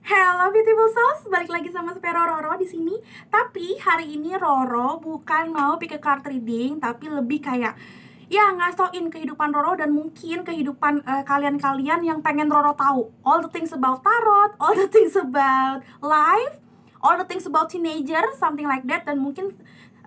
Hello beautiful souls, balik lagi sama Spero Roro di sini. Tapi hari ini Roro bukan mau pick a card reading, tapi lebih kayak ya ngasoin kehidupan Roro dan mungkin kehidupan kalian-kalian yang pengen Roro tahu. All the things about tarot, all the things about life, all the things about teenager, something like that. Dan mungkin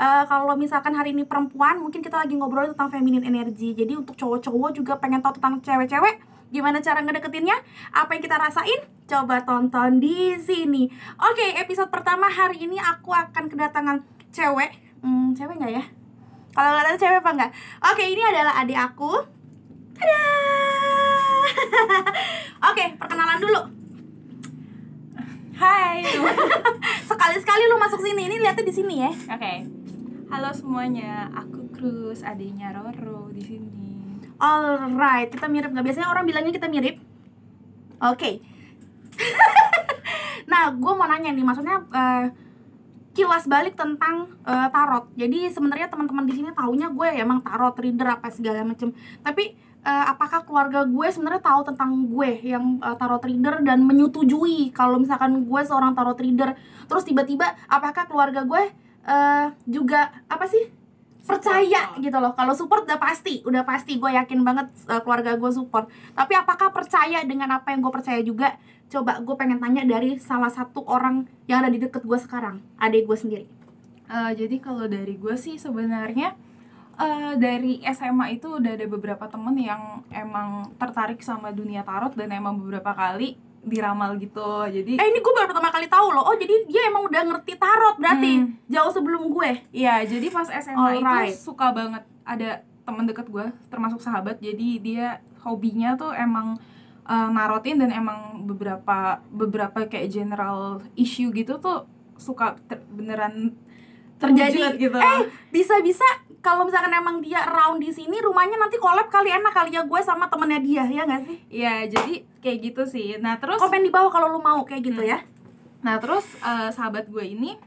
kalau misalkan hari ini perempuan, mungkin kita lagi ngobrol tentang feminine energy. Jadi untuk cowok-cowok juga pengen tahu tentang cewek-cewek, gimana cara ngedeketinnya, apa yang kita rasain, coba tonton di sini. Oke, episode pertama hari ini aku akan kedatangan cewek. Cewek nggak ya? Kalau nggak tahu cewek apa nggak? Oke, ini adalah adik aku. Tada! Oke, perkenalan dulu. Hai. Sekali-sekali lu masuk sini. Ini lihatnya di sini ya. Oke. Halo semuanya, aku Cruz, adiknya Roro di sini. Alright, kita mirip nggak? Biasanya orang bilangnya kita mirip. Oke. Nah, gue mau nanya nih, maksudnya kilas balik tentang tarot. Jadi sebenarnya teman-teman di sini taunya gue ya emang tarot reader apa segala macem. Tapi apakah keluarga gue sebenarnya tahu tentang gue yang tarot reader dan menyetujui kalau misalkan gue seorang tarot reader? Terus tiba-tiba apakah keluarga gue juga apa sih? Percaya gitu loh. Kalau support udah pasti gue yakin banget keluarga gue support. Tapi apakah percaya dengan apa yang gue percaya juga? Coba gue pengen tanya dari salah satu orang yang ada di deket gue sekarang, adik gue sendiri. Jadi kalau dari gue sih sebenarnya dari SMA itu udah ada beberapa temen yang emang tertarik sama dunia tarot dan emang beberapa kali diramal gitu. Jadi ini gue baru pertama kali tahu loh. Oh, jadi dia emang udah ngerti tarot berarti jauh sebelum gue. Iya, jadi pas SMA Alright. itu suka banget, ada temen deket gue termasuk sahabat. Jadi dia hobinya tuh emang narotin dan emang beberapa kayak general issue gitu tuh suka beneran terjadi gitu. Bisa-bisa kalau misalkan emang dia around di sini, rumahnya nanti collab kali, enak kali ya gue sama temennya dia, ya nggak sih? Iya, jadi kayak gitu sih. Nah terus komen di bawah kalau lu mau kayak gitu ya. Nah terus sahabat gue ini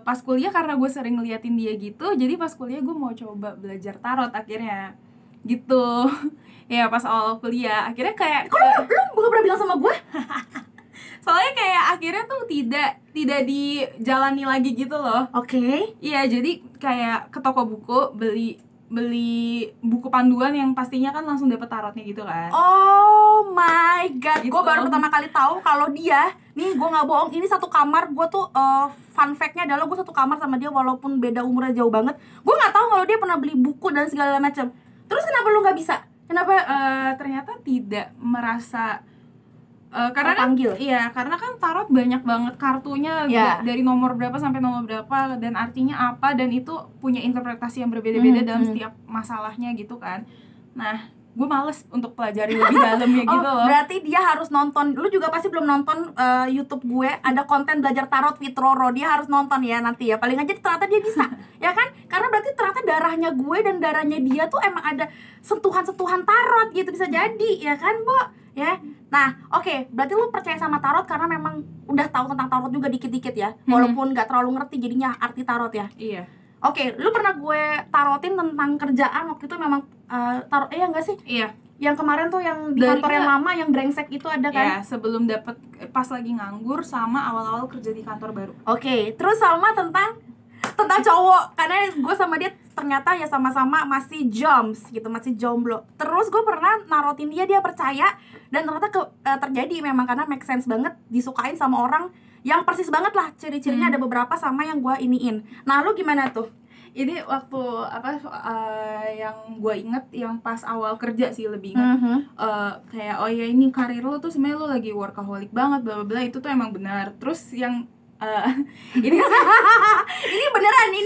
pas kuliah, karena gue sering ngeliatin dia gitu, jadi pas kuliah gue mau coba belajar tarot akhirnya gitu. Ya pas awal kuliah akhirnya kayak kok lu gak pernah bilang sama gue? Soalnya kayak akhirnya tuh tidak dijalani lagi gitu loh. Oke. Iya, jadi kayak ke toko buku beli buku panduan yang pastinya kan langsung dapet tarotnya gitu kan. Oh my god, Gitu. gue baru pertama kali tahu kalau dia, nih gue nggak bohong, ini satu kamar gue tuh, fun fact-nya adalah gue satu kamar sama dia walaupun beda umurnya jauh banget. Gue nggak tahu kalau dia pernah beli buku dan segala macam. Terus kenapa lu nggak bisa? Kenapa? Ternyata tidak merasa karena terpanggil. Iya, karena kan tarot banyak banget kartunya, dari nomor berapa sampai nomor berapa dan artinya apa, dan itu punya interpretasi yang berbeda-beda dalam setiap masalahnya gitu kan. Nah, gue males untuk pelajari lebih dalamnya gitu loh. Berarti dia harus nonton. Lu juga pasti belum nonton YouTube gue, ada konten belajar tarot with Roro. Dia harus nonton ya nanti ya. Paling aja ternyata dia bisa. Ya kan? Karena berarti ternyata darahnya gue dan darahnya dia tuh emang ada sentuhan-sentuhan tarot gitu, bisa jadi ya kan, Bo? Ya. Nah, oke, berarti lu percaya sama tarot karena memang udah tahu tentang tarot juga dikit-dikit ya. Walaupun nggak terlalu ngerti jadinya arti tarot ya. Iya. Oke, lu pernah gue tarotin tentang kerjaan waktu itu memang tarot enggak sih? Iya. Yang kemarin tuh yang di kantor yang lama yang brengsek itu ada kan? Iya, sebelum dapet pas lagi nganggur sama awal-awal kerja di kantor baru. Oke, terus sama tentang cowok, karena gue sama dia ternyata ya sama-sama masih jombs gitu, masih jomblo. Terus gue pernah narotin dia percaya dan ternyata terjadi memang, karena make sense banget, disukain sama orang yang persis banget lah ciri-cirinya. Ada beberapa sama yang gue iniin. Nah, lu gimana tuh? Ini waktu yang gue inget yang pas awal kerja sih lebih inget. Kayak oh ya ini karir lo tuh sebenarnya lo lagi workaholic banget bla bla bla, itu tuh emang benar. Terus yang ini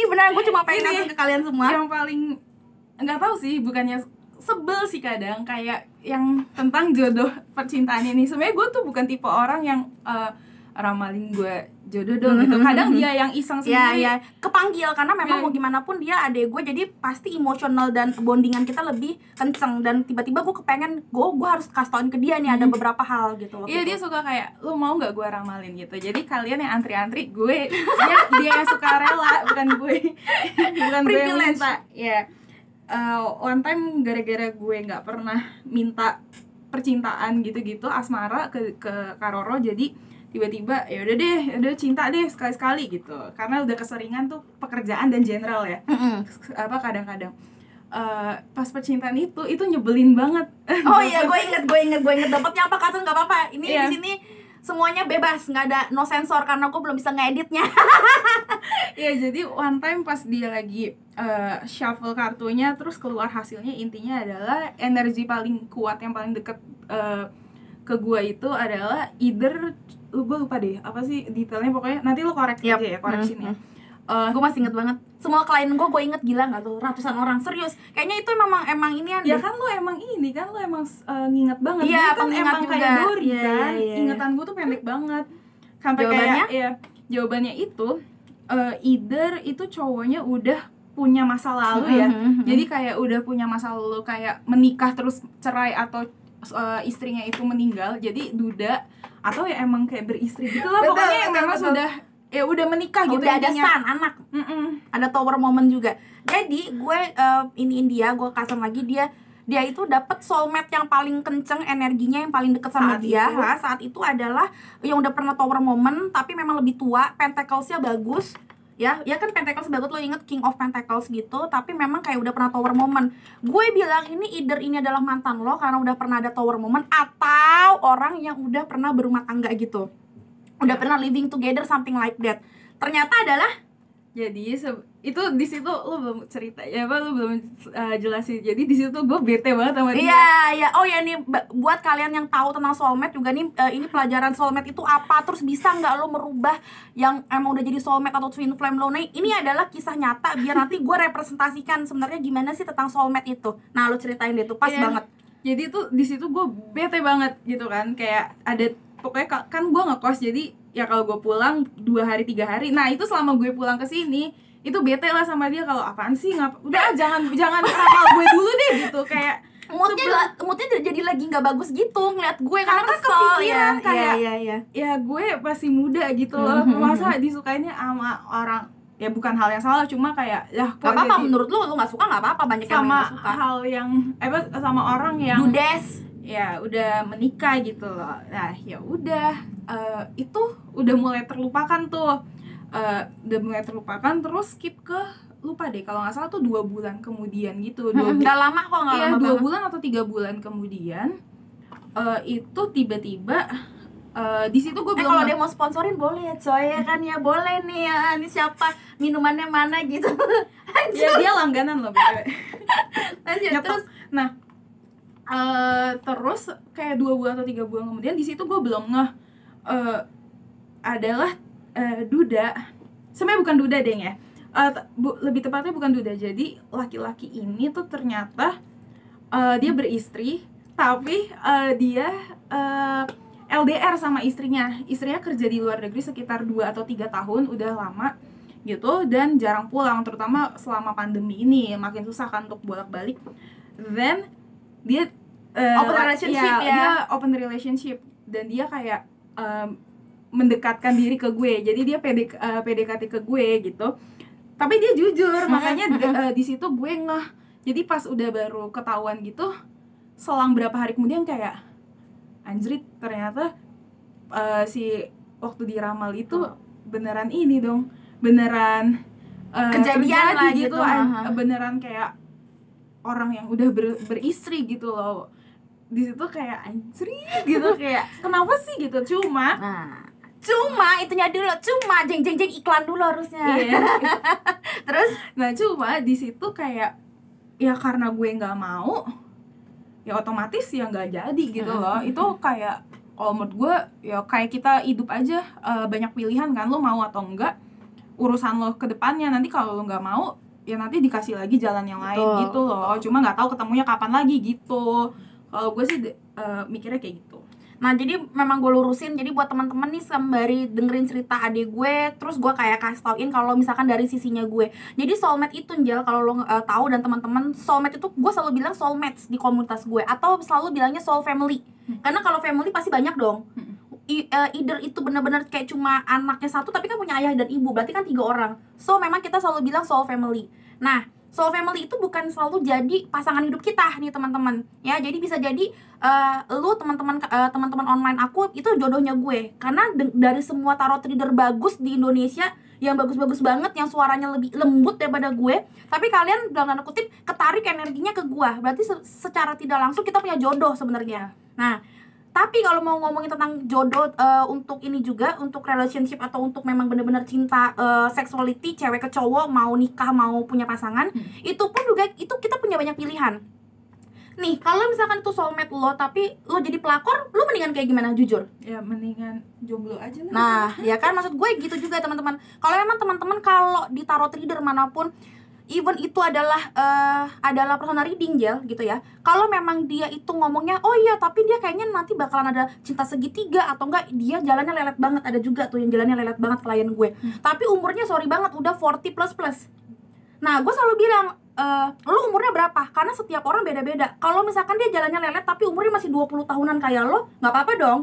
beneran gue cuma pengen ngasih ke kalian semua. Yang paling nggak tahu sih, bukannya sebel sih kadang, kayak yang tentang jodoh percintaan ini. Sebenarnya gue tuh bukan tipe orang yang ramalin gue jodoh gitu. Kadang dia yang iseng sendiri. Iya, kepanggil karena memang mau gimana pun dia adek gue, jadi pasti emosional dan bondingan kita lebih kenceng. Dan tiba-tiba gue kepengen gue harus kasih tauin ke dia nih ada beberapa hal gitu. Iya, dia suka kayak lu mau nggak gue ramalin gitu. Jadi kalian yang antri-antri, gue dia yang suka rela, bukan gue gue yang minta. Ya, one time gara-gara gue nggak pernah minta percintaan gitu-gitu asmara ke Karoro, jadi tiba-tiba ya udah deh, udah cinta deh sekali-sekali gitu, karena udah keseringan tuh pekerjaan dan general ya. Apa kadang-kadang pas percintaan itu nyebelin banget. Oh iya, gue inget dapetnya apa kata nggak apa-apa. Ini di sini semuanya bebas, nggak ada no sensor karena gue belum bisa ngeditnya. Ya jadi one time pas dia lagi shuffle kartunya, terus keluar hasilnya, intinya adalah energi paling kuat yang paling deket ke gue itu adalah either, gue lupa deh apa sih detailnya, pokoknya nanti lo koreksi aja ya, koreksinnya. Gue masih inget banget semua klien gue inget, gila nggak tuh, ratusan orang, serius. Kayaknya itu emang ini ya kan lo emang ini kan lo emang nginget banget. Iya, kan emang juga. Kayak Dori kan. Ingatan gue tuh pendek banget. Sampai jawabannya? kayak jawabannya itu either itu cowoknya udah punya masa lalu ya. Jadi kayak udah punya masa lalu, kayak menikah terus cerai, atau istrinya itu meninggal jadi duda, atau ya emang kayak beristri gitu lah. Pokoknya memang sudah udah menikah gitu, udah ada son, anak. Ada tower moment juga. Jadi gue iniin dia, gue kasih lagi dia itu dapat soulmate yang paling kenceng energinya, yang paling deket sama dia saat itu adalah yang udah pernah tower moment tapi memang lebih tua, pentacles-nya bagus. Ya kan pentacles bagus, lo inget King of Pentacles gitu, tapi memang kayak udah pernah tower moment. Gue bilang ini either ini adalah mantan lo karena udah pernah ada tower moment, atau orang yang udah pernah berumah tangga gitu, udah pernah living together, something like that. Ternyata adalah jadi itu di situ lo belum cerita ya, apa lo belum jelasin. Jadi di situ gue bete banget sama dia. Iya. Oh ya nih, buat kalian yang tahu tentang soulmate juga nih, ini pelajaran soulmate itu apa, terus bisa nggak lo merubah yang emang udah jadi soulmate atau twin flame lo. Nah, ini adalah kisah nyata biar nanti gue representasikan sebenarnya gimana sih tentang soulmate itu. Nah, lo ceritain deh tuh, pas banget. Jadi tuh di situ gue bete banget gitu kan, kayak ada pokoknya kan gue ngekos, jadi ya kalau gue pulang 2 hari 3 hari, nah itu selama gue pulang ke sini itu bete lah sama dia, kalau apaan sih udah jangan kenal gue dulu deh gitu, kayak moodnya jadi lagi nggak bagus gitu ngeliat gue karena kesel kepikiran ya. Kayak ya gue masih muda gitu loh, masa disukainnya sama orang, ya bukan hal yang salah, cuma kayak ya nggak apa-apa, menurut lo nggak suka nggak apa-apa, banyak yang nggak suka hal yang sama orang yang dudes ya udah menikah gitu loh. Nah ya udah itu udah mulai terlupakan tuh, terus skip ke, lupa deh kalau nggak salah tuh 2 bulan kemudian gitu. Nggak lama kok, nggak lama 2 bulan atau 3 bulan kemudian itu tiba-tiba di situ gue belum. Kalau dia mau sponsorin boleh ya coy, ya kan, ya boleh nih ya, ini siapa, minumannya mana gitu. Ya dia langganan loh btw. Terus terus kayak 2 bulan atau 3 bulan kemudian, di situ gue belum ngeh adalah duda. Sebenarnya bukan duda deh ya, lebih tepatnya bukan duda. Jadi laki-laki ini tuh ternyata dia beristri, tapi dia LDR sama istrinya kerja di luar negeri sekitar 2 atau 3 tahun, udah lama gitu, dan jarang pulang, terutama selama pandemi ini makin susah kan untuk bolak-balik. Then dia open relationship dia open relationship, dan dia kayak mendekatkan diri ke gue, jadi dia PDKT ke gue gitu, tapi dia jujur. Makanya di situ gue ngeh. Jadi pas udah baru ketahuan gitu, selang berapa hari kemudian kayak anjrit, ternyata si waktu diramal itu beneran ini dong, beneran kejadian lah gitu, beneran kayak orang yang udah beristri gitu loh. Di situ kayak anjrit gitu, kayak kenapa sih gitu. Cuma itunya dulu, jeng iklan dulu harusnya. Terus cuma di situ kayak ya karena gue nggak mau, ya otomatis ya nggak jadi gitu loh. Itu kayak kalau menurut gue ya kayak kita hidup aja, banyak pilihan kan, lo mau atau enggak urusan lo ke depannya. Nanti kalau lo nggak mau ya nanti dikasih lagi jalan yang lain gitu loh. Cuma nggak tahu ketemunya kapan lagi gitu. Kalau gue sih mikirnya kayak gitu. Nah jadi memang gue lurusin, jadi buat teman-teman nih sembari dengerin cerita adik gue, terus gue kayak kasih tauin kalau misalkan dari sisinya gue. Jadi soulmate itu Njel, kalau lo tahu dan teman-teman, soulmate itu gue selalu bilang soulmates di komunitas gue, atau selalu bilangnya soul family. Karena kalau family pasti banyak dong. Either itu benar-benar kayak cuma anaknya satu tapi kan punya ayah dan ibu, berarti kan 3 orang. So memang kita selalu bilang soul family. Nah soul family itu bukan selalu jadi pasangan hidup kita nih teman-teman ya. Jadi bisa jadi lu teman-teman online aku itu jodohnya gue, karena dari semua tarot reader bagus di Indonesia yang bagus-bagus banget, yang suaranya lebih lembut daripada gue, tapi kalian dalam tanda kutip ketarik energinya ke gue, berarti secara tidak langsung kita punya jodoh sebenarnya. Nah, tapi kalau mau ngomongin tentang jodoh untuk ini juga, untuk relationship atau untuk memang benar-benar cinta sexuality, cewek ke cowok, mau nikah, mau punya pasangan, itu pun juga itu kita punya banyak pilihan. Nih, kalau misalkan itu soulmate lo tapi lo jadi pelakor, lo mendingan kayak gimana jujur? Ya mendingan jomblo aja lah. Nah, ya kan maksud gue gitu juga teman-teman. Kalau memang teman-teman kalau di tarot reader manapun, even itu adalah personal reading gitu ya. Kalau memang dia itu ngomongnya, oh iya tapi dia kayaknya nanti bakalan ada cinta segitiga, atau enggak dia jalannya lelet banget, ada juga tuh yang jalannya lelet banget klien gue. Tapi umurnya sorry banget udah 40 plus. Nah, gue selalu bilang, lo umurnya berapa? Karena setiap orang beda-beda. Kalau misalkan dia jalannya lelet tapi umurnya masih 20 tahunan kayak lo, nggak apa-apa dong.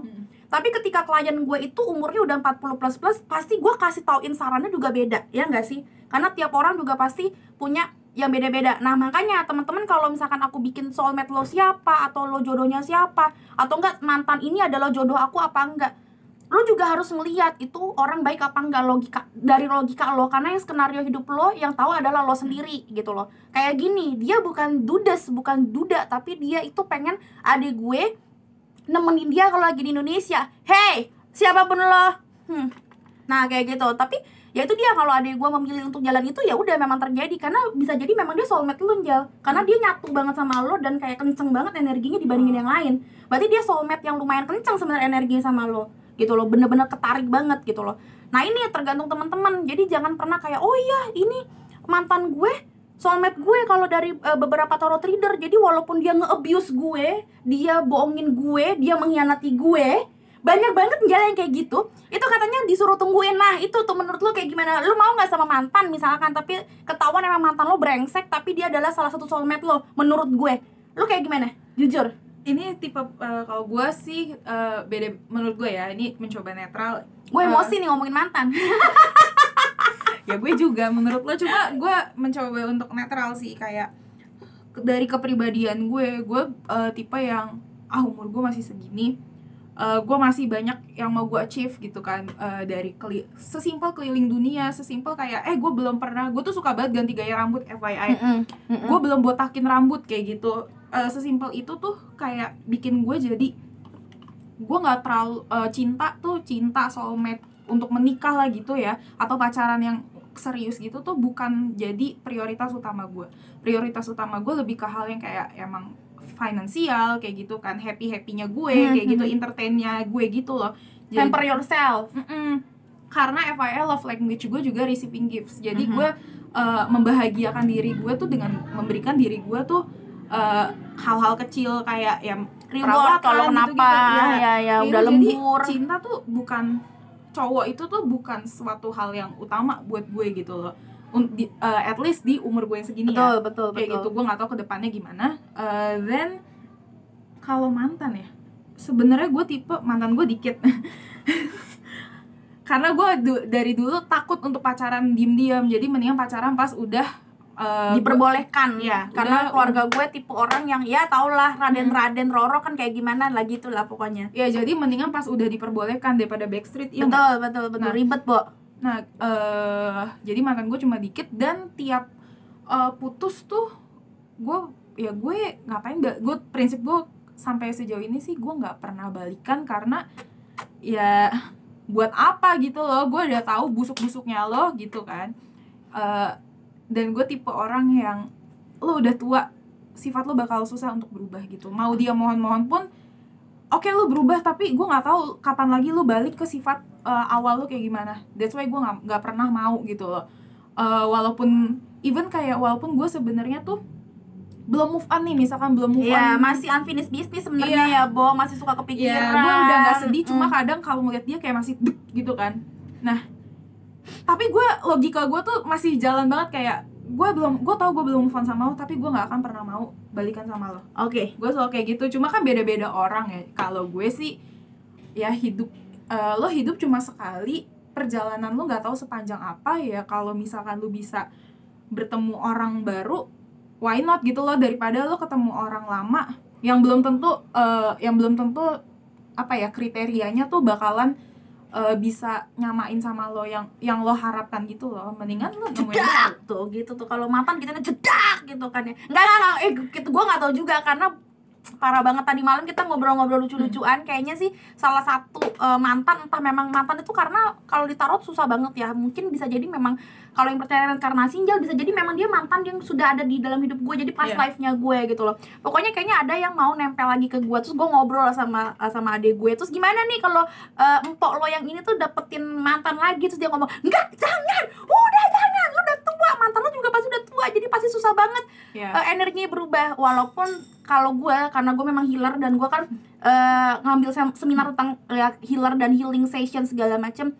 Tapi ketika klien gue itu umurnya udah 40 plus, pasti gue kasih tauin sarannya juga beda, ya nggak sih? Karena tiap orang juga pasti punya yang beda-beda. Nah, makanya teman-teman kalau misalkan aku bikin soulmate lo siapa, atau lo jodohnya siapa, atau enggak mantan ini adalah jodoh aku apa enggak, lo juga harus melihat itu orang baik apa enggak, dari logika lo, karena yang skenario hidup lo yang tahu adalah lo sendiri gitu loh. Kayak gini, dia bukan bukan duda, tapi dia itu pengen adik gue nemenin dia kalau lagi di Indonesia. Hey, siapapun lo. Nah, kayak gitu. Tapi ya itu dia, kalau adik gue memilih untuk jalan itu ya udah memang terjadi, karena bisa jadi memang dia soulmate lo, Jal. Karena dia nyatu banget sama lo dan kayak kenceng banget energinya dibandingin yang lain. Berarti dia soulmate yang lumayan kenceng sebenarnya energinya sama lo. Gitu loh, bener-bener ketarik banget gitu loh. Nah, ini tergantung teman-teman. Jadi jangan pernah kayak, oh iya ini mantan gue, soulmate gue kalau dari beberapa tarot reader. Jadi walaupun dia nge-abuse gue, dia bohongin gue, dia mengkhianati gue, banyak banget jalan yang kayak gitu. Itu katanya disuruh tungguin. Nah, itu tuh menurut lo kayak gimana? Lo mau gak sama mantan misalkan, tapi ketahuan emang mantan lo brengsek, tapi dia adalah salah satu soulmate lo, menurut gue, lo kayak gimana? Jujur. Ini tipe kalau gue sih beda menurut gue ya. Ini mencoba netral. Gue emosi nih ngomongin mantan. Ya gue juga menurut lo, cuma gue mencoba untuk netral sih. Kayak dari kepribadian gue tipe yang umur gue masih segini, gue masih banyak yang mau gue achieve gitu kan. Dari sesimpel keliling dunia, sesimpel kayak gue belum pernah, gue tuh suka banget ganti gaya rambut, FYI. Gue belum botakin rambut kayak gitu. Sesimpel itu tuh kayak bikin gue jadi gue nggak terlalu cinta soulmate untuk menikah lah gitu ya, atau pacaran yang serius gitu tuh bukan jadi prioritas utama gue. Prioritas utama gue lebih ke hal yang kayak emang finansial kayak gitu kan, happy-happynya gue kayak gitu, entertainnya gue gitu loh. Pamper yourself. Karena FYI love language gue juga receiving gifts. Jadi gue membahagiakan diri gue tuh dengan memberikan diri gue tuh hal-hal kecil kayak ya reward kalau kenapa ya udah lembur. Jadi cinta tuh bukan, cowok itu tuh bukan suatu hal yang utama buat gue gitu loh. At least di umur gue yang segini. Betul kayak gitu. Gue nggak tahu kedepannya gimana. Then kalau mantan ya, sebenarnya gue tipe mantan gue dikit. Karena gue dari dulu takut untuk pacaran diem-diem. Jadi mendingan pacaran pas udah diperbolehkan ya, karena keluarga gue tipe orang yang ya tau lah Raden Roro kan kayak gimana lah gitu lah pokoknya. Ya jadi mendingan pas udah diperbolehkan daripada backstreet ya. Betul ribet, Bo. Nah, jadi mantan gue cuma dikit, dan tiap putus tuh gue ngapain, gue prinsip gue sampai sejauh ini sih gue nggak pernah balikan, karena ya buat apa gitu loh, gue udah tahu busuk-busuknya lo gitu kan. Dan gue tipe orang yang lo udah tua, sifat lo bakal susah untuk berubah gitu. Mau dia mohon-mohon pun oke, lo berubah, tapi gue nggak tahu kapan lagi lo balik ke sifat awal lo kayak gimana. That's why gue nggak pernah mau gitu loh. Walaupun gue sebenarnya tuh belum move on nih, misalkan belum move on, masih unfinished business sebenarnya ya, Bo, masih suka kepikiran. Gue udah nggak sedih, cuma kadang kalau ngeliat dia kayak masih deg gitu kan. Nah, tapi logika gue tuh masih jalan banget, kayak gue tau gue belum move on sama lo, tapi gue nggak akan pernah mau balikan sama lo. Oke. Gue selalu kayak gitu. Cuma kan beda-beda orang ya. Kalau gue sih ya lo hidup cuma sekali, perjalanan lo nggak tahu sepanjang apa ya. Kalau misalkan lo bisa bertemu orang baru, why not gitu loh, daripada lo ketemu orang lama yang belum tentu apa ya, kriterianya tuh bakalan bisa nyamain sama lo yang lo harapkan gitu loh. Mendingan lo jedak tuh gitu tuh, kalau mantan kita jedak gitu kan ya. Enggak gitu, gue nggak tahu juga karena parah banget tadi malam kita ngobrol-ngobrol lucu-lucuan. Kayaknya sih salah satu mantan, entah memang mantan itu karena kalau di tarot susah banget ya, mungkin bisa jadi memang kalau yang percaya reinkarnasi Jal, bisa jadi memang dia mantan yang sudah ada di dalam hidup gue, jadi past life-nya gue gitu loh. Pokoknya kayaknya ada yang mau nempel lagi ke gue. Terus gue ngobrol sama adik gue, terus gimana nih kalau empok lo yang ini tuh dapetin mantan lagi. Terus dia ngomong, enggak, jangan, udah jangan, lo udah tua, mantan lo juga pasti udah tua, jadi pasti susah banget energinya berubah. Walaupun kalau gue, karena gue memang healer dan gue kan ngambil seminar tentang healer dan healing session segala macem,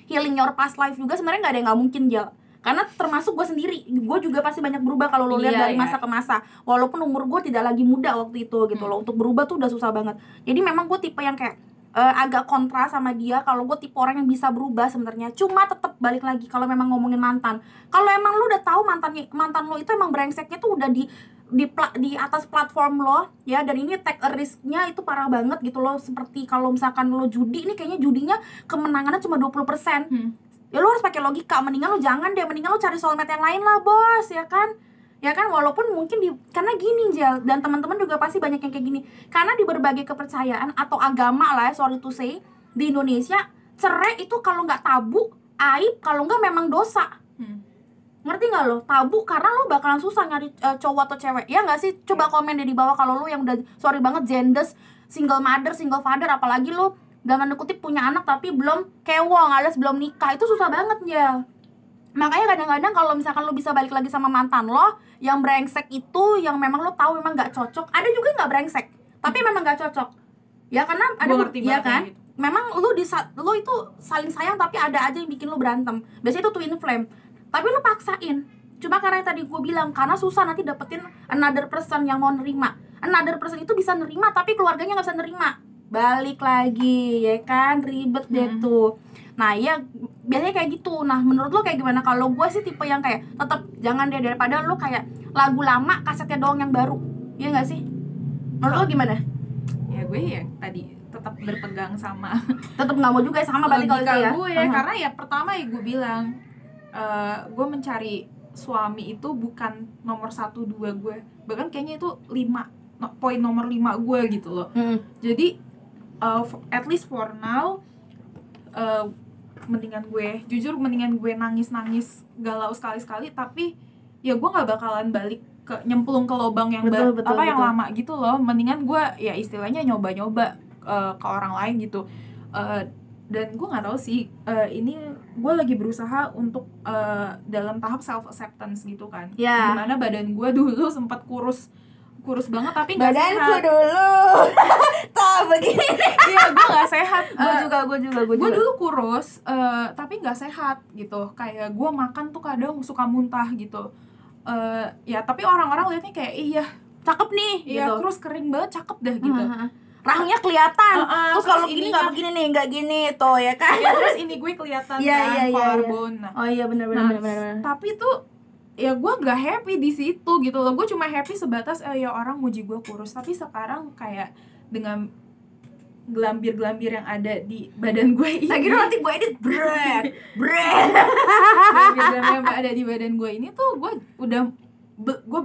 healing your past life juga sebenarnya nggak ada yang nggak mungkin Jal. Karena termasuk gue sendiri, gue juga pasti banyak berubah kalau lo lihat dari masa ke masa. Walaupun umur gue tidak lagi muda waktu itu gitu loh, untuk berubah tuh udah susah banget. Jadi memang gue tipe yang kayak agak kontra sama dia. Kalau gue tipe orang yang bisa berubah sebenarnya. Cuma tetap balik lagi kalau memang ngomongin mantan, kalau emang lo udah tahu mantan lo itu emang brengseknya tuh udah di atas platform lo ya, dan ini take a risk-nya itu parah banget gitu loh. Seperti kalau misalkan lo judi, ini kayaknya judinya kemenangannya cuma 20%. Ya lo harus pakai logika, mendingan lo jangan deh, mendingan lo cari soulmate yang lain lah bos, ya kan? Walaupun mungkin karena gini Jel, dan teman-teman juga pasti banyak yang kayak gini, karena di berbagai kepercayaan atau agama lah, sorry to say, di Indonesia cerai itu kalau nggak tabu aib, kalau nggak memang dosa. Ngerti nggak lo? Tabu karena lo bakalan susah nyari cowok atau cewek, ya nggak sih? Coba komen deh di bawah kalau lo yang udah sorry banget gendes, single mother, single father, apalagi lo dalam kutip punya anak tapi belum kewong alias belum nikah, itu susah banget ya. Makanya kadang-kadang kalau misalkan lo bisa balik lagi sama mantan lo yang brengsek itu, yang memang lo tahu memang nggak cocok. Ada juga nggak brengsek tapi memang nggak cocok ya, karena ada ya kan gitu. Memang lo itu saling sayang tapi ada aja yang bikin lo berantem. Biasanya itu twin flame, tapi lo paksain cuma karena yang tadi gue bilang, karena susah nanti dapetin another person yang mau nerima. Another person itu bisa nerima tapi keluarganya nggak bisa nerima, balik lagi ya kan, ribet deh tuh. Nah ya biasanya kayak gitu. Nah menurut lo kayak gimana? Kalau gue sih tipe yang kayak tetap jangan deh, daripada lo kayak lagu lama kasetnya doang yang baru, ya nggak sih? Menurut lo gimana? Ya gue yang tadi tetap berpegang sama tetap nggak mau juga sama berarti kalau itu ya gue ya. Karena ya pertama ya gue bilang gue mencari suami itu bukan nomor 1, 2 gue, bahkan kayaknya itu poin nomor 5 gue gitu loh. Jadi at least for now mendingan gue nangis galau sekali-sekali, tapi ya gue nggak bakalan balik nyemplung ke lubang yang betul. Yang lama gitu loh. Mendingan gue ya istilahnya nyoba-nyoba ke orang lain gitu. Dan gue nggak tahu sih, ini gue lagi berusaha untuk dalam tahap self acceptance gitu kan. Dimana badan gue dulu sempat kurus banget tapi nggak sehat. Badanku dulu tak begini. Iya, gue nggak sehat. Gue dulu kurus tapi nggak sehat gitu. Kayak gue makan tuh kadang suka muntah gitu. Ya tapi orang-orang liatnya kayak iya cakep nih gitu. Terus kering banget, cakep dah gitu. Rahangnya kelihatan. Terus kalau gini nggak begini nih, nggak gini tuh ya kan. Ya, terus ini gue kelihatan kan collarbone. Oh iya benar. Tapi tuh ya gue gak happy di situ gitu loh. Gue cuma happy sebatas ya orang muji gue kurus. Tapi sekarang kayak dengan gelambir-gelambir yang ada di badan gue ini, lagi nanti gue edit bread gelambir-gelambir yang ada di badan gue ini tuh gue udah gue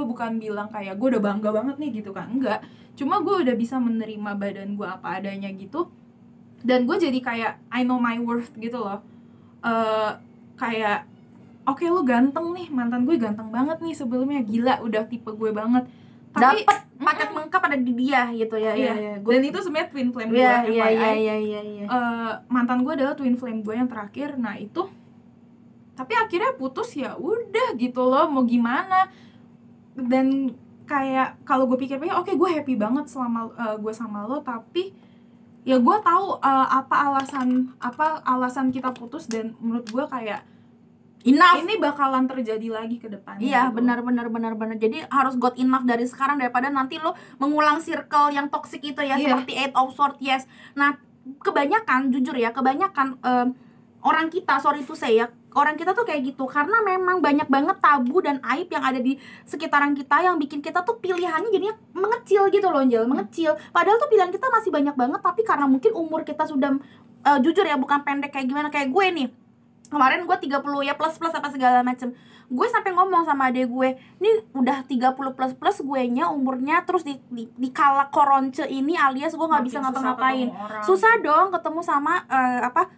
bukan bilang kayak gue udah bangga banget nih gitu kan, enggak, cuma gue udah bisa menerima badan gue apa adanya gitu. Dan gue jadi kayak I know my worth gitu loh. Kayak oke, lu ganteng nih, mantan gue ganteng banget nih sebelumnya, gila udah tipe gue banget. Tapi dapat paket lengkap ada di dia gitu ya. Iya. Dan itu sebenarnya twin flame gue. Iya. Mantan gue adalah twin flame gue yang terakhir. Nah itu, tapi akhirnya putus ya udah gitu loh, mau gimana. Dan kayak kalau gue pikir-pikir, oke, gue happy banget selama gue sama lo, tapi ya gue tahu apa alasan kita putus, dan menurut gue kayak enough. Ini bakalan terjadi lagi ke depannya. Iya, gitu. benar. Jadi harus got enough dari sekarang daripada nanti lo mengulang circle yang toxic itu ya, seperti Eight of Swords, yes. Nah, kebanyakan jujur ya, orang kita, sorry to say ya, orang kita tuh kayak gitu, karena memang banyak banget tabu dan aib yang ada di sekitaran kita yang bikin kita tuh pilihannya jadinya mengecil gitu loh, Angel, mengecil. Padahal tuh pilihan kita masih banyak banget, tapi karena mungkin umur kita sudah jujur ya, bukan pendek kayak gimana, kayak gue nih. Kemarin gue 30 ya plus apa segala macem. Gue sampai ngomong sama adek gue, nih udah 30 plus gue nya umurnya, terus di kala koronce ini alias gue nggak bisa ngapa-ngapain. Susah dong ketemu sama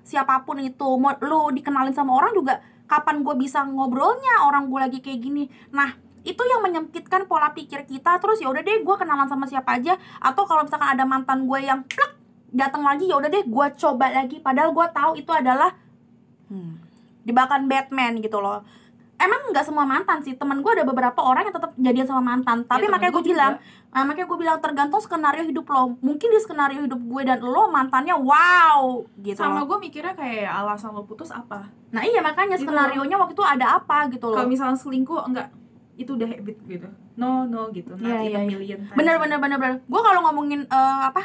siapapun itu. Mau lu dikenalin sama orang juga, kapan gue bisa ngobrolnya, orang gue lagi kayak gini. Nah, itu yang menyempitkan pola pikir kita. Terus ya udah deh, gue kenalan sama siapa aja. Atau kalau misalkan ada mantan gue yang plek datang lagi, ya udah deh gue coba lagi, padahal gue tahu itu adalah jebakan Batman gitu loh. Emang nggak semua mantan sih, temen gue ada beberapa orang yang tetap jadian sama mantan. Tapi ya, makanya gue bilang tergantung skenario hidup lo. Mungkin di skenario hidup gue dan lo mantannya wow gitu. Sama gue mikirnya kayak alasan lo putus apa. Nah iya, makanya gitu, skenarionya waktu itu ada apa gitu loh. Kalau misalnya selingkuh, enggak, itu udah habit gitu. No gitu. Iya. Bener. Gue kalau ngomongin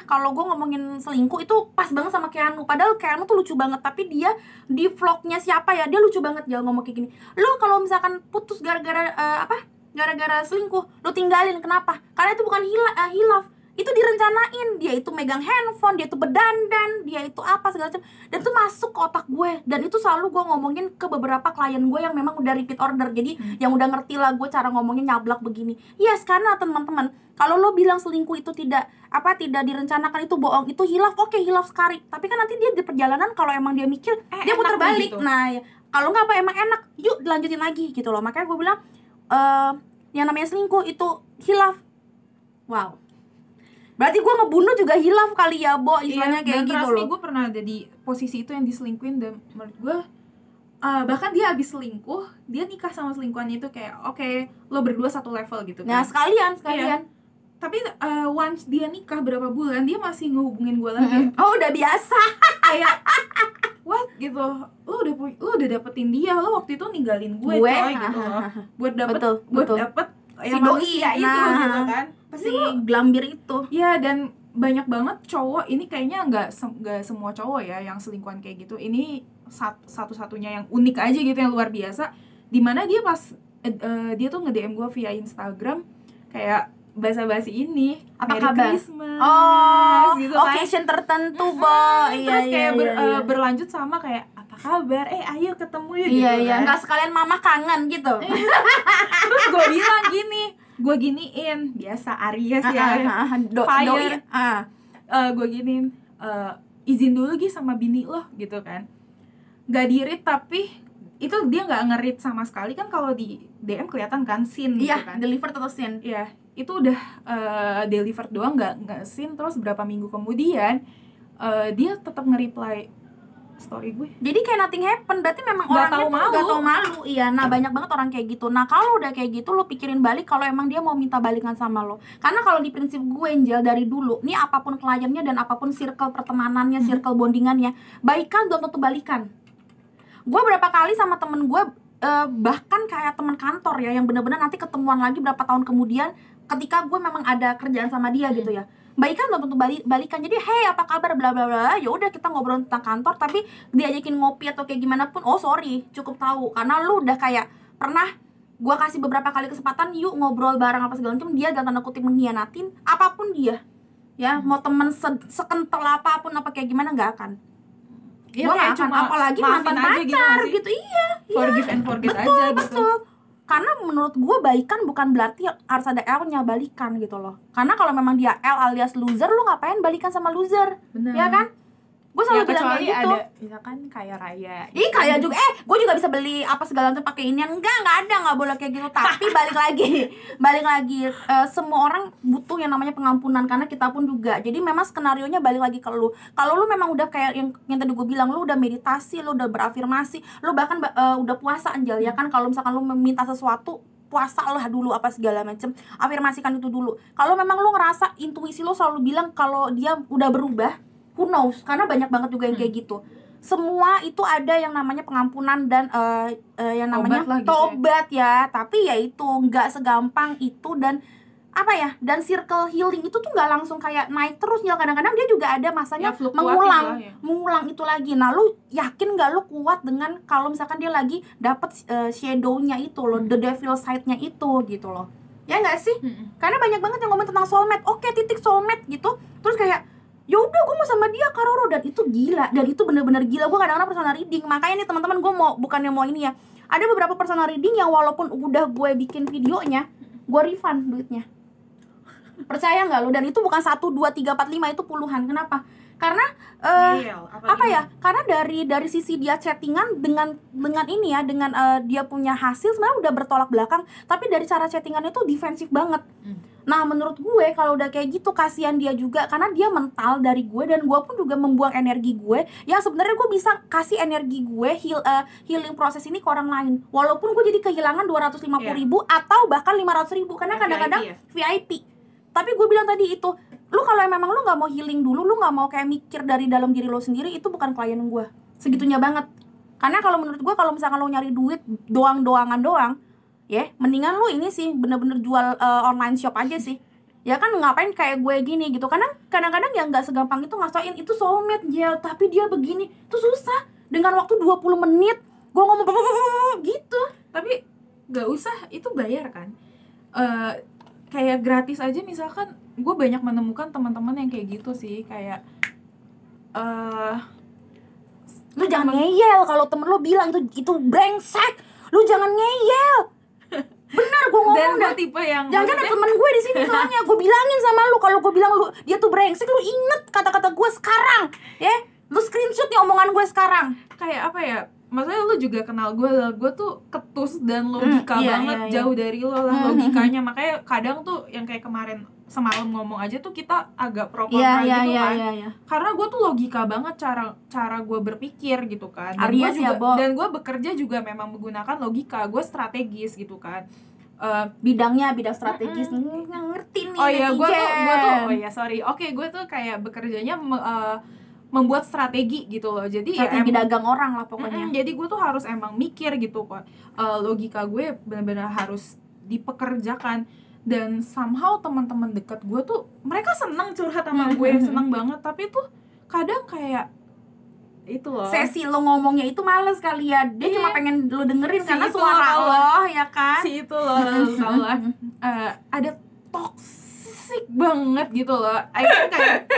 kalau gue ngomongin selingkuh itu pas banget sama Keanu. Padahal Keanu tuh lucu banget, tapi dia di vlognya siapa ya, dia lucu banget dia ngomong kayak gini. Lo kalau misalkan putus gara-gara gara-gara selingkuh, lo tinggalin, kenapa? Karena itu bukan hilaf. Itu direncanain, dia itu megang handphone, dia itu berdandan, dia itu apa segala macam, dan itu masuk ke otak gue. Dan itu selalu gue ngomongin ke beberapa klien gue yang memang udah repeat order, jadi yang udah ngerti lah gue cara ngomongnya nyablak begini. Yes, karena teman-teman, kalau lo bilang selingkuh itu tidak direncanakan, itu bohong, itu hilaf, oke, hilaf sekali. Tapi kan nanti dia di perjalanan kalau emang dia mikir, dia putar balik gitu. Nah ya, kalau nggak emang enak, yuk dilanjutin lagi gitu loh. Makanya gue bilang yang namanya selingkuh itu hilaf. Wow, berarti gue ngebunuh juga hilaf kali ya, Bo, istilahnya kayak gitu loh. Gue pernah ada di posisi itu yang diselingkuhin, dan menurut gue bahkan dia habis selingkuh, dia nikah sama selingkuhannya itu kayak oke, lo berdua satu level gitu kan. Nah sekalian iya. Tapi once dia nikah berapa bulan, dia masih ngehubungin gue lagi. Oh udah biasa. Kayak what gitu, lo udah dapetin dia, lo waktu itu ninggalin gue coy gitu loh, buat dapet si doi itu gitu kan, si glambir itu. Ya, dan banyak banget cowok ini, kayaknya nggak semua cowok ya yang selingkuhan kayak gitu. Ini satu-satunya yang unik aja gitu, yang luar biasa, dimana dia pas dia tuh nge-DM gue via Instagram kayak basa-basi ini, apa Merry kabar? Christmas, gitu kan, occasion tertentu, terus kayak berlanjut sama kayak apa kabar, ayo ketemu yuk gitu. Iya, nggak sekalian mama kangen gitu. Terus gue bilang gini, gue giniin, biasa Aries ya, fire, gue giniin, izin dulu sama bini lo gitu kan, nggak di-read, tapi itu dia nggak nge-read sama sekali kan. Kalau di DM kelihatan kan scene gitu kan, delivered atau scene, iya, itu udah delivered doang, nggak scene. Terus berapa minggu kemudian dia tetap nge-reply story gue. Jadi kayak nothing happen, berarti memang orangnya nggak tahu malu. Iya, nah banyak banget orang kayak gitu. Nah kalau udah kayak gitu, lo pikirin balik kalau emang dia mau minta balikan sama lo. Karena kalau di prinsip gue, Angel, dari dulu nih, apapun kliennya dan apapun circle pertemanannya, circle bondingannya, baikan belum tentu balikan. Gue berapa kali sama temen gue, bahkan kayak teman kantor ya, yang benar-benar nanti ketemuan lagi berapa tahun kemudian ketika gue memang ada kerjaan sama dia gitu ya, baikan belum tentu balikan. Jadi hey apa kabar bla bla bla, ya udah kita ngobrol tentang kantor, tapi diajakin ngopi atau kayak gimana pun, oh sorry, cukup tahu karena lu udah kayak pernah gue kasih beberapa kali kesempatan, yuk ngobrol bareng apa segala macam, dia dalam tanda kutip mengkhianatin apapun dia ya, mau temen sekental apapun apa kayak gimana nggak akan. Iya, gue nggak akan, apalagi mantan pacar gitu. Iya, forgive and forget aja gitu. Betul. Karena menurut gue baikan bukan berarti harus ada L-nya balikan gitu loh. Karena kalau memang dia L alias loser, lu ngapain balikan sama loser? Bener. Ya kan? Gue selalu bilang kayak gitu. Ada, misalkan kaya raya. Ih, kaya juga. Gue juga bisa beli apa segala macam pakai inian. Enggak ada, nggak boleh kayak gitu. Tapi balik lagi, semua orang butuh yang namanya pengampunan, karena kita pun juga. Jadi memang skenarionya balik lagi ke lu. Kalau lu memang udah kayak yang tadi gue bilang, lu udah meditasi, lu udah berafirmasi, lu bahkan udah puasa, Anjal, ya kan? Kalau misalkan lu meminta sesuatu, puasa lah dulu apa segala macem, afirmasikan itu dulu. Kalau memang lu ngerasa intuisi lu selalu bilang kalau dia udah berubah, who knows, karena banyak banget juga yang kayak gitu. Semua itu ada yang namanya pengampunan dan yang namanya tobat ya. Tapi ya itu nggak segampang itu, dan apa ya, dan circle healing itu tuh nggak langsung kayak naik terus ya, kadang-kadang dia juga ada masanya Ya, fluktuatif mengulang lah ya. mengulang itu lagi. Nah lu yakin nggak lu kuat dengan kalau misalkan dia lagi dapet shadow-nya itu loh, the devil side-nya itu gitu loh, ya nggak sih? Karena banyak banget yang ngomong tentang soulmate, oke titik soulmate gitu, terus kayak ya udah gue mau sama dia Kak Roro, dan itu gila, dan itu bener-bener gila. Gue kadang-kadang personal reading, makanya nih teman-teman, gue mau bukannya mau ini ya, ada beberapa personal reading yang walaupun udah gue bikin videonya, gue refund duitnya. Percaya nggak lu? Dan itu bukan 1, 2, 3, 4, 5, itu puluhan. Kenapa? Karena apa ya? Karena dari sisi dia chattingan dengan ini ya, dengan dia punya hasil sebenarnya udah bertolak belakang, tapi dari cara chattingannya tuh defensif banget. Nah menurut gue kalau udah kayak gitu kasihan dia juga, karena dia mental dari gue, dan gue pun juga membuang energi gue yang sebenarnya gue bisa kasih energi gue healing proses ini ke orang lain, walaupun gue jadi kehilangan 250.000 atau bahkan 500.000 karena kadang-kadang VIP. Tapi gue bilang tadi itu, lu kalau memang lu nggak mau healing dulu, lu nggak mau kayak mikir dari dalam diri lo sendiri, itu bukan klien gue, segitunya banget. Karena kalau menurut gue kalau misalkan lo nyari duit doang-doangan doang, ya mendingan lu ini sih bener-bener jual online shop aja sih. Ya kan ngapain kayak gue gini gitu. Karena kadang-kadang yang nggak segampang itu ngasoin itu soulmate ya, tapi dia begini tuh susah. Dengan waktu 20 menit gue ngomong gitu. Tapi nggak usah itu bayar kan. Kayak gratis aja misalkan. Gue banyak menemukan teman-teman yang kayak gitu sih, kayak lu jangan ngeyel kalau temen lu bilang itu brengsek. Lu jangan ngeyel. Bener gue ngomong. Dan tipe yang jangan ada temen gue di sini soalnya gue bilangin sama lu, kalau gue bilang lu dia tuh brengsek, lu inget kata-kata gue sekarang ya. Lu screenshot nih omongan gue sekarang. Kayak apa ya, maksudnya lu juga kenal gue tuh ketus dan logika banget. Jauh dari lo lah logikanya. Makanya kadang tuh yang kayak kemarin semalam ngomong aja tuh kita agak pro kontra gitu kan. Karena gue tuh logika banget cara gue berpikir gitu kan. Dan gue juga, dan gue bekerja juga memang menggunakan logika. Gue strategis gitu kan. Bidang strategis. Ngerti nih. Oh iya, gue tuh oh iya sorry. Oke, gue tuh kayak bekerjanya membuat strategi gitu loh. Jadi strategi dagang orang lah pokoknya. Jadi gue tuh harus emang mikir gitu kok. Logika gue benar-benar harus dipekerjakan. Dan somehow teman-teman dekat gue tuh mereka seneng curhat sama gue, seneng banget. Tapi tuh kadang kayak itu loh, sesi lo ngomongnya itu males kali ya. Dia cuma pengen lo dengerin karena suara lo ya kan. Si itu loh salah. Ada toxic banget gitu loh. Kayak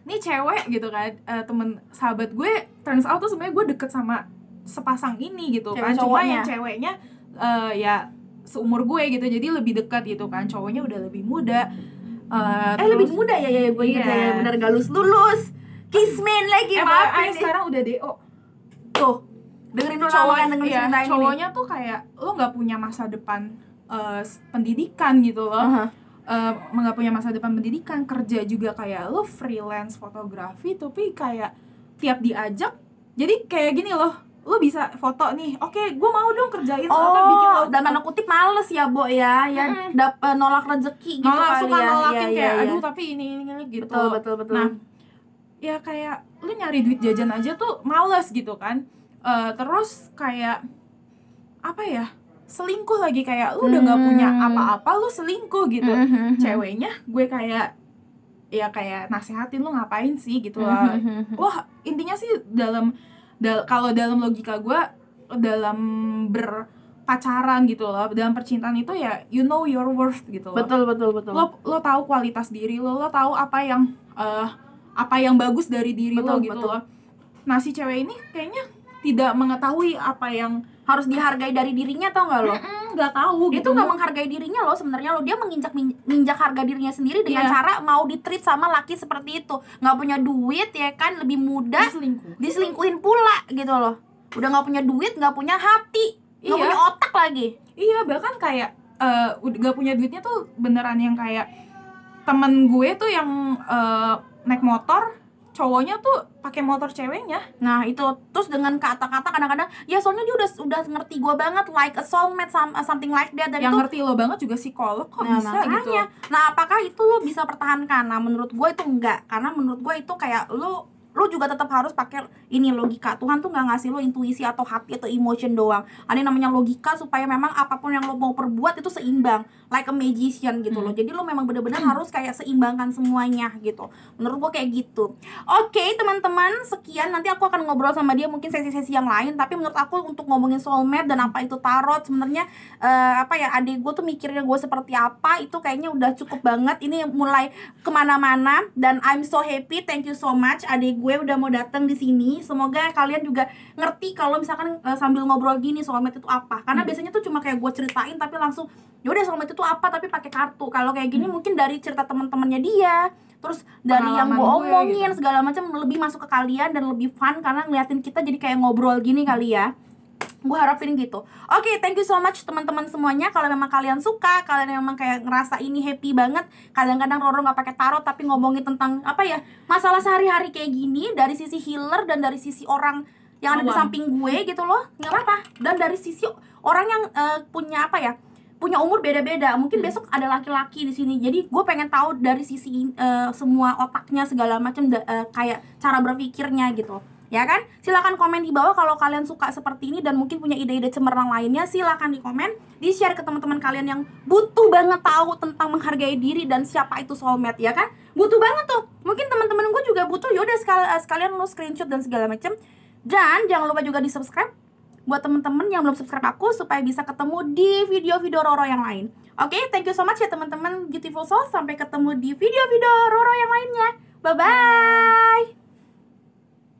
nih cewek gitu kan, temen sahabat gue turns out tuh sebenarnya gue deket sama sepasang ini gitu kan. Cuma yang ceweknya ya seumur gue gitu, jadi lebih dekat gitu kan. Cowoknya udah lebih muda. Lebih muda ya gue inget ya, bener gak lulus Kismin lagi, maafin sekarang udah DO. Tuh, dengerin dulu dengerin cerita ini. Cowoknya tuh kayak lo nggak punya masa depan pendidikan gitu loh. Nggak punya masa depan pendidikan, kerja juga kayak lo freelance fotografi, tapi kayak tiap diajak, jadi kayak gini loh, lo bisa foto nih, oke gue mau dong kerjain apa, bikin lo dan tanda kutip males ya Bo ya, nolak rezeki gitu kali ya. Suka nolakin kayak aduh tapi ini gitu. Betul. Nah ya kayak lu nyari duit jajan aja tuh males gitu kan. Terus kayak apa ya, selingkuh lagi, kayak lu udah nggak punya apa-apa lu selingkuh gitu. Ceweknya gue kayak ya kayak nasehatin, lu ngapain sih gitu lah. Wah intinya sih kalau dalam logika gue, dalam berpacaran gitu loh, dalam percintaan itu ya you know your worth gitu loh. Betul. Lo tahu kualitas diri lo tahu apa yang bagus dari diri lo gitu loh. Nah si cewek ini kayaknya tidak mengetahui apa yang harus dihargai dari dirinya, tau nggak lo? Nggak tahu gitu. Itu nggak menghargai dirinya lo sebenarnya lo. Dia menginjak harga dirinya sendiri dengan cara mau ditreat sama laki seperti itu. Nggak punya duit ya kan, lebih mudah diselingkuhin pula gitu loh. Udah nggak punya duit, nggak punya hati, nggak punya otak lagi. Iya, bahkan kayak nggak punya duitnya tuh beneran yang kayak temen gue tuh yang naik motor, cowoknya tuh pakai motor ceweknya. Nah itu terus dengan kata-kata kadang-kadang ya soalnya dia udah ngerti gue banget, like a soulmate, something like that. Dan yang itu ngerti lo banget juga psikolog kok bisa makanya, gitu. Nah apakah itu lo bisa pertahankan? Nah menurut gue itu enggak, karena menurut gue itu kayak lo lo juga tetap harus pakai ini logika. Tuhan tuh nggak ngasih lo intuisi atau hati atau emotion doang. Ada yang namanya logika supaya memang apapun yang lo mau perbuat itu seimbang, like a magician gitu loh. Jadi lo memang benar-benar harus kayak seimbangkan semuanya gitu. Menurut gue kayak gitu. Oke, teman-teman, sekian. Nanti aku akan ngobrol sama dia mungkin sesi-sesi yang lain. Tapi menurut aku untuk ngomongin soulmate dan apa itu tarot, sebenarnya apa ya, adik gue tuh mikirnya gue seperti apa itu kayaknya udah cukup banget. Ini mulai kemana-mana dan I'm so happy. Thank you so much adik gue udah mau datang di sini. Semoga kalian juga ngerti kalau misalkan sambil ngobrol gini soulmate itu apa. Karena biasanya tuh cuma kayak gue ceritain tapi langsung ya udah soulmate itu apa tapi pakai kartu. Kalau kayak gini mungkin dari cerita teman-temannya dia, terus dari yang gue omongin gitu, segala macam lebih masuk ke kalian dan lebih fun karena ngeliatin kita jadi kayak ngobrol gini kali ya. Gue harapin gitu. Oke, thank you so much teman-teman semuanya. Kalau memang kalian suka, kalian memang kayak ngerasa ini happy banget. Kadang-kadang Roro nggak pakai tarot tapi ngomongin tentang apa ya, masalah sehari-hari kayak gini dari sisi healer dan dari sisi orang yang ada di samping gue gitu loh, nggak apa-apa. Dan dari sisi orang yang punya apa ya, punya umur beda-beda. Mungkin besok ada laki-laki di sini. Jadi gue pengen tahu dari sisi semua otaknya segala macam kayak cara berpikirnya gitu. Ya kan? Silakan komen di bawah kalau kalian suka seperti ini dan mungkin punya ide-ide cemerlang lainnya. Silakan di komen, di-share ke teman-teman kalian yang butuh banget tahu tentang menghargai diri dan siapa itu soulmate, ya kan? Butuh banget tuh. Mungkin teman-teman gue juga butuh. Yaudah sekalian lo screenshot dan segala macam. Dan jangan lupa juga di-subscribe buat teman-teman yang belum subscribe aku supaya bisa ketemu di video-video Roro yang lain. Oke, thank you so much ya teman-teman beautiful soul. Sampai ketemu di video-video Roro yang lainnya. Bye-bye.